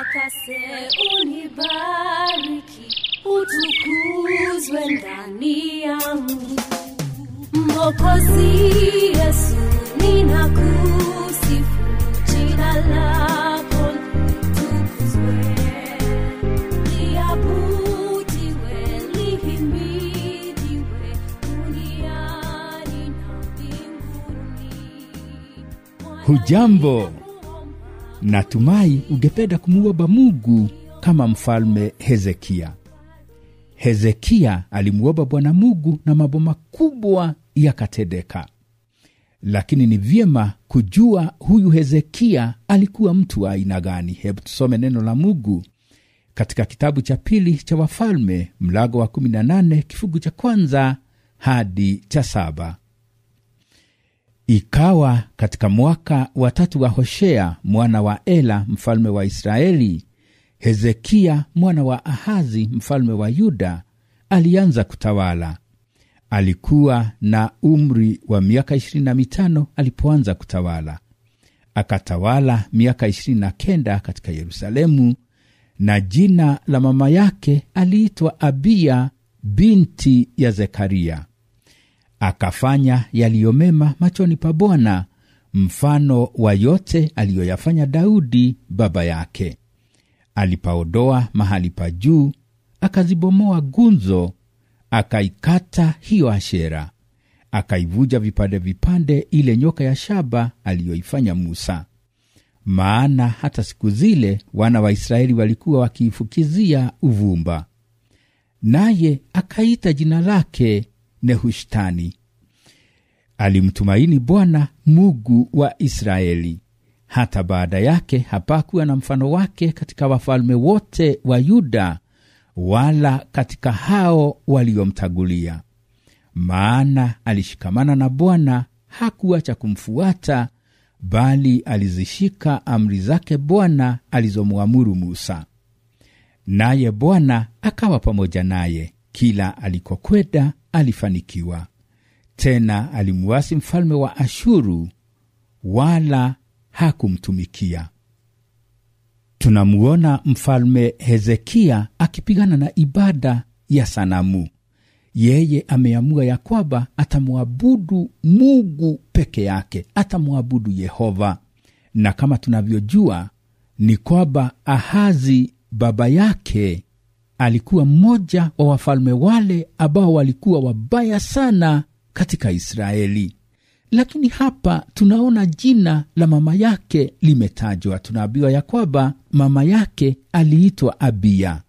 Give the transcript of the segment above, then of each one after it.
utakase, unibariki, utukuzwe ndani yangu. Mwokozi Yesu, ninakusifu, jina lako litukuzwe, liabudiwe, lihimidiwe, duniani na mbinguni. Hujambo, natumai ungependa kumuomba Mungu kama mfalme Hezekia. Hezekia alimuomba Bwana Mungu na mambo makubwa yakatendeka. Lakini ni vyema kujua huyu Hezekia alikuwa mtu wa aina gani. Hebu tusome neno la Mungu katika kitabu cha pili cha Wafalme, mlango wa 18, kifungu cha 1 hadi cha 7. Ikawa katika mwaka wa 3 wa Hoshea mwana wa Ela mfalme wa Israeli, Hezekia mwana wa Ahazi mfalme wa Yuda alianza kutawala. Alikuwa na umri wa miaka 25 alipoanza kutawala. Akatawala miaka 29 katika Yerusalemu, na jina la mama yake aliitwa Abia binti ya Zekaria. Akafanya yaliyomema machoni pa Bwana, mfano wa yote aliyoyafanya Daudi baba yake. Alipaondoa mahali pa juu, akazibomoa gunzo, akaikata hiyo Ashera, akaivuja vipande vipande ile nyoka ya shaba aliyoifanya Musa. Maana hata siku zile wana wa Israeli walikuwa wakiifukizia uvumba. Naye akaita jina lake Nehushtani. Alimtumaini Bwana Mungu wa Israeli. Hata baada yake hapakuwa na mfano wake katika wafalme wote wa Yuda, wala katika hao waliomtagulia. Maana alishikamana na Bwana, hakuacha kumfuata, bali alizishika amri zake Bwana alizomuamuru Musa. Naye Bwana akawa pamoja naye, kila alikokwenda alifanikiwa. Tena alimuasi mfalme wa Ashuru, wala hakumtumikia. Tunamuona mfalme Hezekia akipigana na ibada ya sanamu. Yeye ameamua ya kwamba atamuabudu Mungu peke yake, atamuabudu Yehova. Na kama tunavyojua ni kwamba Ahazi baba yake alikuwa mmoja wa wafalme wale ambao walikuwa wabaya sana katika Israeli. Lakini hapa tunaona jina la mama yake limetajwa. Tunaambiwa ya kwamba mama yake aliitwa Abia.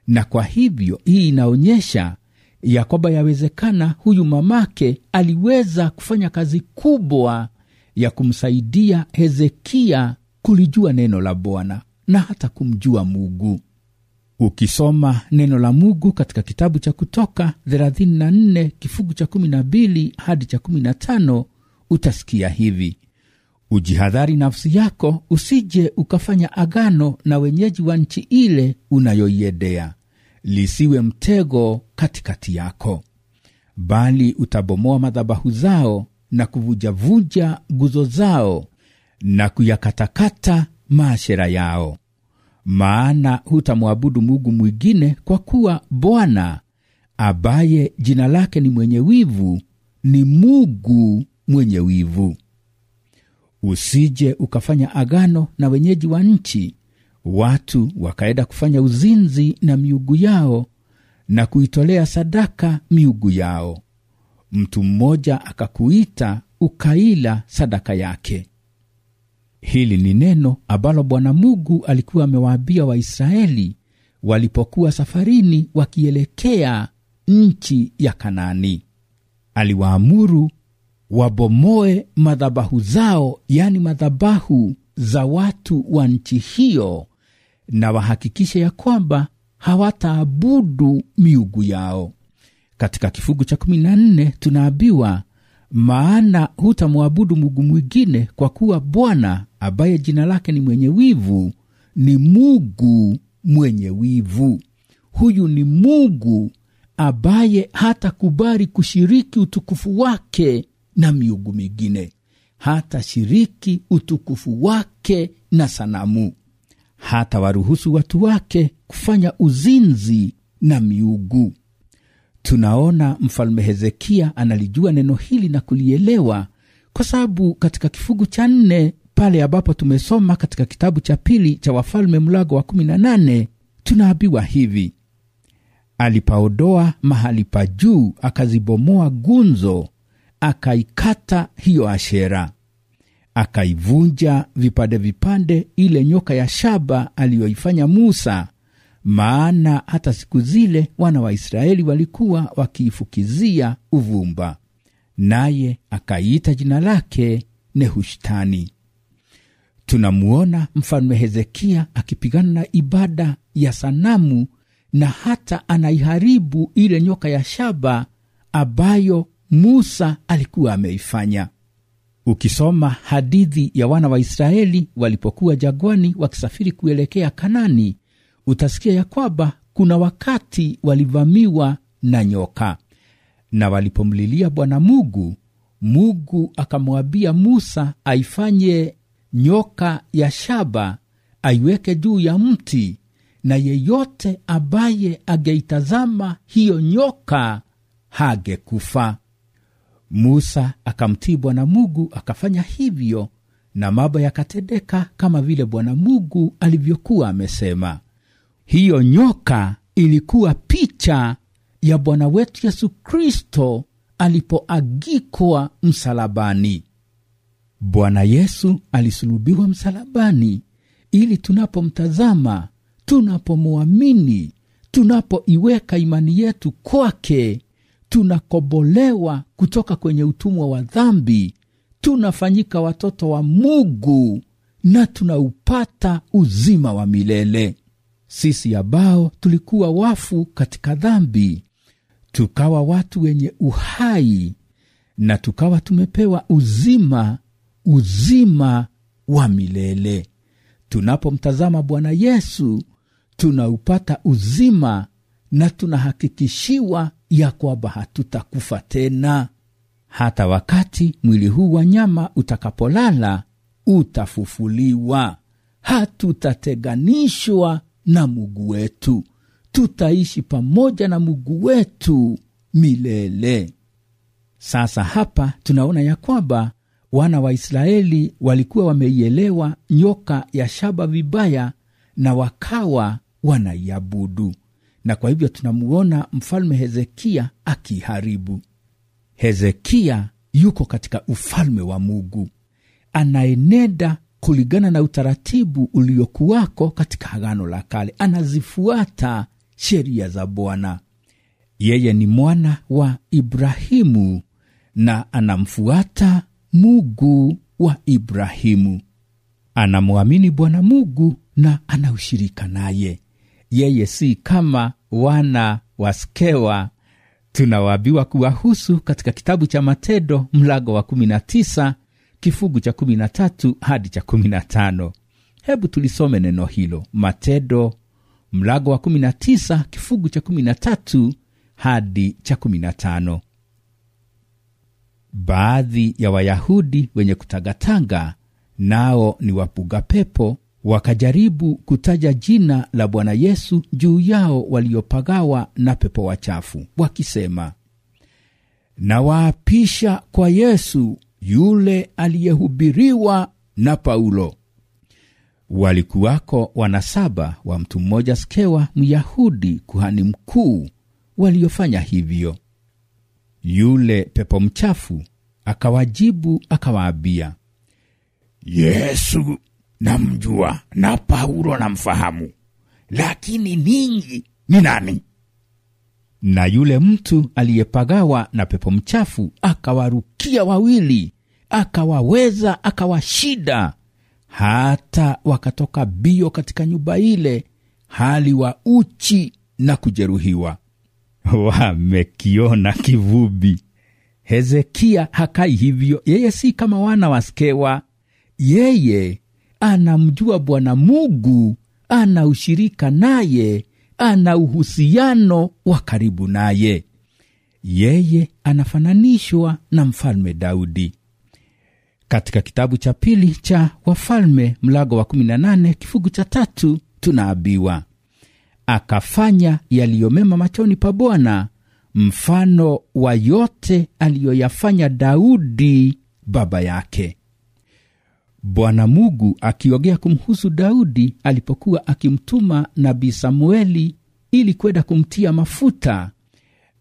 Na kwa hivyo hii inaonyesha ya kwamba yawezekana huyu mamake aliweza kufanya kazi kubwa ya kumsaidia Hezekia kulijua neno la Bwana na hata kumjua Mungu. Ukisoma neno la Mungu katika kitabu cha Kutoka 34 kifungu cha 12 hadi cha 15, utasikia hivi: ujihadhari nafsi yako, usije ukafanya agano na wenyeji wa nchi ile unayoiendea, lisiwe mtego katikati yako. Bali utabomoa madhabahu zao na kuvuja nguzo zao na kuyakatakata maashera yao. Maana hutamwabudu Mungu mwingine, kwa kuwa Bwana ambaye jina lake ni mwenye wivu ni Mungu mwenye wivu. Usije ukafanya agano na wenyeji wa nchi. Watu wakaenda kufanya uzinzi na miungu yao na kuitolea sadaka miungu yao. Mtu mmoja akakuita ukaila sadaka yake. Hili ni neno ambalo Bwana Mungu alikuwa amewaambia Waisraeli walipokuwa safarini wakielekea nchi ya Kanaani. Aliwaamuru wabomoe madhabahu zao, yani madhabahu za watu wa nchi hiyo, na wahakikishe ya kwamba hawataabudu miungu yao. Katika kifungu cha 14 tunaambiwa, maana hutamwabudu Mungu mwingine, kwa kuwa Bwana ambaye jina lake ni mwenye wivu ni Mungu mwenye wivu. Huyu ni Mungu ambaye hatakubali kushiriki utukufu wake na miungu mingine, hata shiriki utukufu wake na sanamu. hata waruhusu watu wake kufanya uzinzi na miungu. Tunaona mfalme Hezekia analijua neno hili na kulielewa, kwa sababu katika kifungu cha 4 pale ambapo tumesoma katika kitabu cha 2 cha Wafalme mlango wa 18, tunaambiwa hivi: alipaodoa mahali pa juu, akazibomoa gunzo, akaikata hiyo Ashera, akaivunja vipande vipande ile nyoka ya shaba aliyoifanya Musa, maana hata siku zile wana wa Israeli walikuwa wakiifukizia uvumba, naye akaiita jina lake Nehushtani. Tunamuona mfalme Hezekia akipigana na ibada ya sanamu, na hata anaiharibu ile nyoka ya shaba ambayo Musa alikuwa ameifanya. Ukisoma hadithi ya wana wa Israeli walipokuwa jangwani wakisafiri kuelekea Kanani, utasikia ya kwamba kuna wakati walivamiwa na nyoka, na walipomlilia Bwana Mungu, Mungu akamwambia Musa aifanye nyoka ya shaba, aiweke juu ya mti, na yeyote ambaye ageitazama hiyo nyoka hagekufa. Musa akamtii Bwana Mungu, akafanya hivyo, na mambo yakatendeka kama vile Bwana Mungu alivyokuwa amesema. Hiyo nyoka ilikuwa picha ya Bwana wetu Yesu Kristo alipoagikwa msalabani. Bwana Yesu alisulubiwa msalabani ili tunapomtazama, tunapomwamini, tunapoiweka imani yetu kwake, tunakobolewa kutoka kwenye utumwa wa dhambi, tunafanyika watoto wa Mungu na tunaupata uzima wa milele. Sisi ambao tulikuwa wafu katika dhambi, tukawa watu wenye uhai, na tukawa tumepewa uzima wa milele. Tunapomtazama Bwana Yesu, tunaupata uzima na tunahakikishiwa ya kwamba hatutakufa tena. Hata wakati mwili huu wa nyama utakapolala, utafufuliwa. Hatutateganishwa na Mungu wetu, tutaishi pamoja na Mungu wetu milele. Sasa hapa tunaona ya kwamba wana wa Israeli walikuwa wameielewa nyoka ya shaba vibaya, na wakawa wanaiabudu, na kwa hivyo tunamuona mfalme Hezekia akiharibu. Hezekia yuko katika ufalme wa Mungu, anaenenda kulingana na utaratibu uliokuwako katika Agano la Kale, anazifuata sheria za Bwana. Yeye ni mwana wa Ibrahimu na anamfuata Mungu wa Ibrahimu. Anamwamini Bwana Mungu na anaushirika naye. Yeye si kama wana wa Skewa tunawaambiwa kuwahusu katika kitabu cha Matendo mlango wa 19 kifungu cha 13 hadi cha 15. Hebu tulisome neno hilo. Matendo mlango wa 19 kifungu cha 13 hadi cha 15. Baadhi ya Wayahudi wenye kutagatanga, nao ni wapuga pepo, wakajaribu kutaja jina la Bwana Yesu juu yao waliopagawa na pepo wachafu, wakisema, na waapisha kwa Yesu yule aliyehubiriwa na Paulo. Walikuwako wanasaba wa mtu mmoja Skewa, Myahudi, kuhani mkuu, waliofanya hivyo. Yule pepo mchafu akawajibu akawaambia, Yesu namjua na Paulo namfahamu, lakini ninyi ni nani? Na yule mtu aliyepagawa na pepo mchafu akawarukia wawili, akawaweza, akawashida, hata wakatoka bio katika nyumba ile, hali wa uchi na kujeruhiwa. Wamekiona kivubi. Hezekia hakai hivyo. Yeye si kama wana wa Skewa. Yeye anamjua Bwana Mungu, ana ushirika naye, ana uhusiano wa karibu naye. Yeye anafananishwa na mfalme Daudi. Katika kitabu cha pili cha Wafalme mlango wa 18 kifungu cha 3 tunaambiwa, akafanya yaliyomema machoni pa Bwana, mfano wa yote aliyoyafanya Daudi baba yake. Bwana Mungu akiongea kumhusu Daudi alipokuwa akimtuma nabii Samueli ili kwenda kumtia mafuta,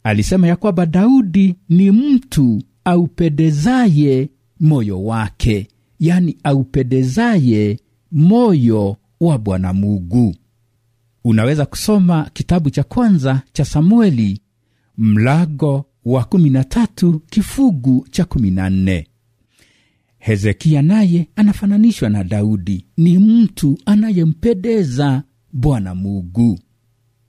alisema ya kwamba Daudi ni mtu aupedezaye moyo wake, yani aupedezaye moyo wa Bwana Mungu. Unaweza kusoma kitabu cha kwanza cha Samueli mlango wa 13 kifungu cha 14. Hezekia naye anafananishwa na Daudi, ni mtu anayempendeza Bwana Mungu.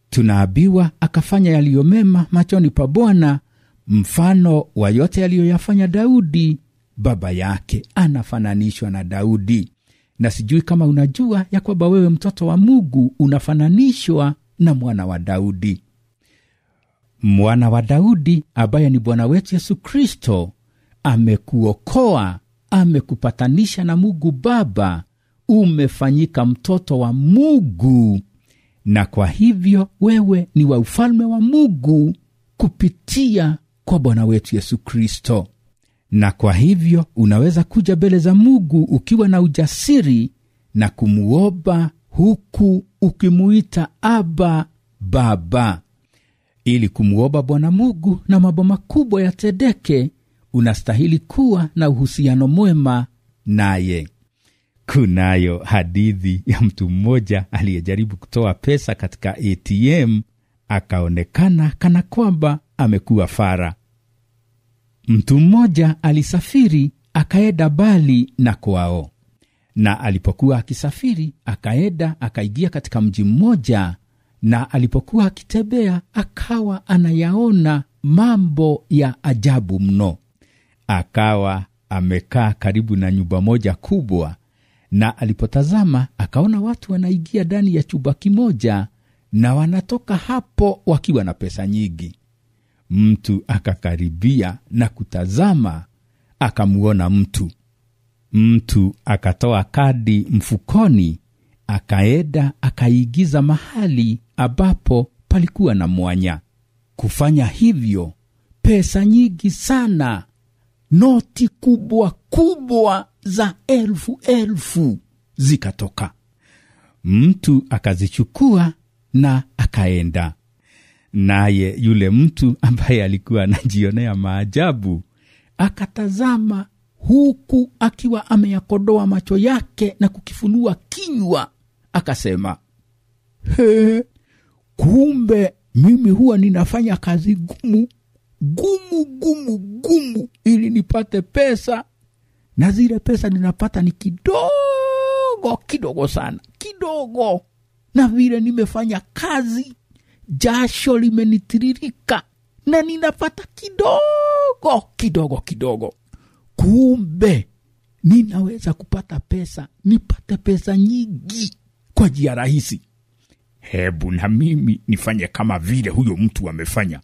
Tunaambiwa akafanya yaliyomema machoni pa Bwana, mfano wa yote aliyoyafanya Daudi baba yake. Anafananishwa na Daudi. Na sijui kama unajua ya kwamba wewe mtoto wa Mungu unafananishwa na mwana wa Daudi. Mwana wa Daudi ambaye ni Bwana wetu Yesu Kristo amekuokoa, amekupatanisha na Mungu Baba, umefanyika mtoto wa Mungu, na kwa hivyo wewe ni wa ufalme wa Mungu kupitia kwa Bwana wetu Yesu Kristo. Na kwa hivyo unaweza kuja mbele za Mungu ukiwa na ujasiri na kumuomba huku ukimuita Aba Baba. Ili kumuomba Bwana Mungu na mambo makubwa yatendeke, unastahili kuwa na uhusiano mwema naye. Kunayo hadithi ya mtu mmoja aliyejaribu kutoa pesa katika ATM, akaonekana kana kwamba amekuwa fara. Mtu mmoja alisafiri akaenda mbali na kwao, na alipokuwa akisafiri akaingia katika mji mmoja, na alipokuwa akitembea akawa anayaona mambo ya ajabu mno. Akawa amekaa karibu na nyumba moja kubwa, na alipotazama akaona watu wanaingia ndani ya chumba kimoja na wanatoka hapo wakiwa na pesa nyingi. Mtu akakaribia na kutazama, akamuona mtu akatoa kadi mfukoni, akaenda akaigiza mahali ambapo palikuwa na mwanya. Kufanya hivyo, pesa nyingi sana, noti kubwa kubwa za elfu zikatoka. Mtu akazichukua na akaenda. Naye yule mtu ambaye alikuwa anajionea maajabu akatazama, huku akiwa ameyakodoa macho yake na kukifunua kinywa, akasema, kumbe mimi huwa ninafanya kazi gumu ili nipate pesa, na zile pesa ninapata ni kidogo sana, na vile nimefanya kazi jasho limenitiririka na ninapata kidogo. Kumbe ninaweza kupata pesa, nipate pesa nyingi kwa njia rahisi. Hebu na mimi nifanye kama vile huyo mtu amefanya.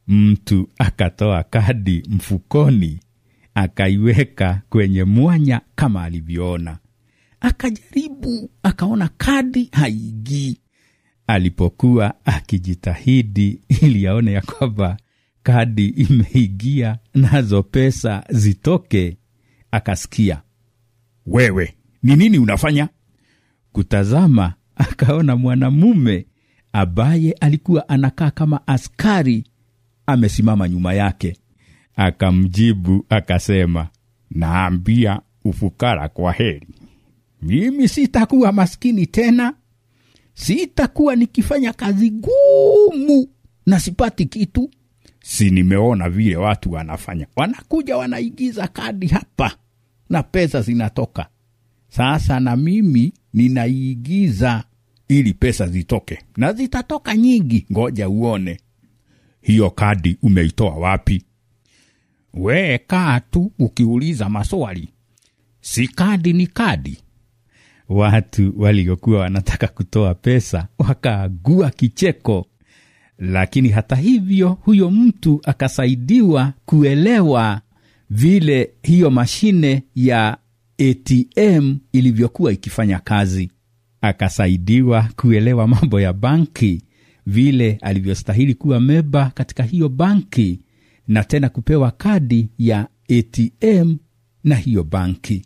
Mtu akatoa kadi mfukoni, akaiweka kwenye mwanya kama alivyoona. Akajaribu, akaona kadi haingii. Alipokuwa akijitahidi ili aone ya kwamba kadi imeingia nazo pesa zitoke, akasikia, wewe, ni nini unafanya? Kutazama, akaona mwanamume ambaye alikuwa anakaa kama askari amesimama nyuma yake. Akamjibu akasema, naambia ufukara kwa heri. Mimi sitakuwa maskini tena. Sitakuwa nikifanya kazi gumu na sipati kitu. Si nimeona vile watu wanafanya. Wanakuja wanaigiza kadi hapa na pesa zinatoka. Sasa na mimi ninaigiza ili pesa zitoke. Na zitatoka nyingi, ngoja uone. Hiyo kadi umeitoa wapi? We kaa tu ukiuliza maswali. Si kadi ni kadi. Watu waliokuwa wanataka kutoa pesa wakaagua kicheko. Lakini hata hivyo huyo mtu akasaidiwa kuelewa vile hiyo mashine ya ATM ilivyokuwa ikifanya kazi. Akasaidiwa kuelewa mambo ya banki, vile alivyostahili kuwa memba katika hiyo banki, na tena kupewa kadi ya ATM na hiyo banki.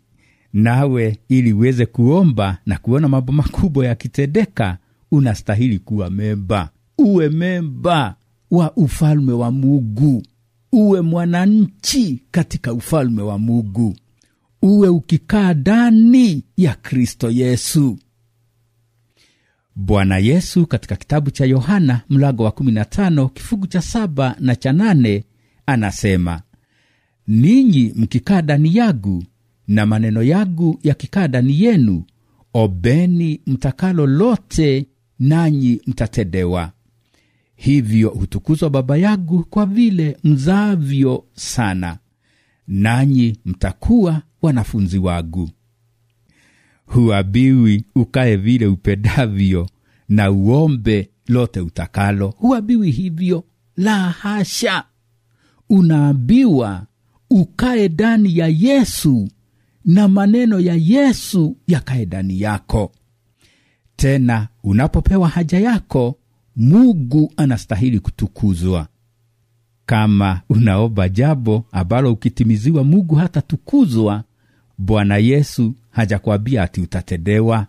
Nawe ili uweze kuomba na kuona mambo makubwa yakitendeka, unastahili kuwa memba. Uwe memba wa ufalme wa Mungu. Uwe mwananchi katika ufalme wa Mungu. Uwe ukikaa ndani ya Kristo Yesu. Bwana Yesu katika kitabu cha Yohana mlango wa 15 kifungu cha 7 na cha 8 anasema, ninyi mkikaa ndani yangu na maneno yangu yakikaa ndani yenu, ombeni mtakalo lote, nanyi mtatendewa. Hivyo hutukuzwa Baba yangu kwa vile mzaavyo sana, nanyi mtakuwa wanafunzi wangu. Huambiwi ukae vile upendavyo na uombe lote utakalo. Huambiwi hivyo, la hasha. Unaambiwa ukae ndani ya Yesu na maneno ya Yesu yakae ndani yako. Tena unapopewa haja yako, Mungu anastahili kutukuzwa. Kama unaomba jambo ambalo ukitimiziwa Mungu hata tukuzwa, Bwana Yesu hajakwambia ati utatendewa.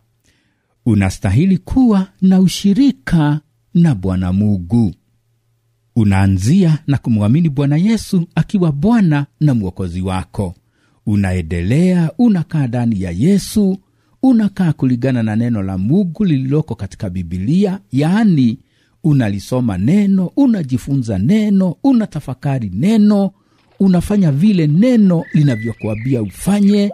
Unastahili kuwa na ushirika na Bwana Mungu. Unaanzia na kumwamini Bwana Yesu akiwa Bwana na Mwokozi wako. Unaendelea, unakaa ndani ya Yesu, unakaa kulingana na neno la Mungu lililoko katika Biblia, yaani unalisoma neno, unajifunza neno, unatafakari neno, unafanya vile neno linavyokuambia ufanye.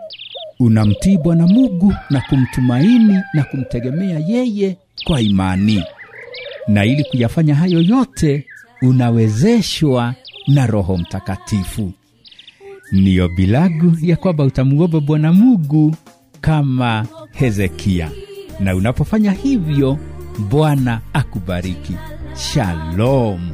Unamtii Bwana Mungu na kumtumaini na kumtegemea yeye kwa imani. Na ili kuyafanya hayo yote, unawezeshwa na Roho Mtakatifu. Ni ombi langu ya kwamba utamuomba Bwana Mungu kama Hezekia. Na unapofanya hivyo, Bwana akubariki. Shalom.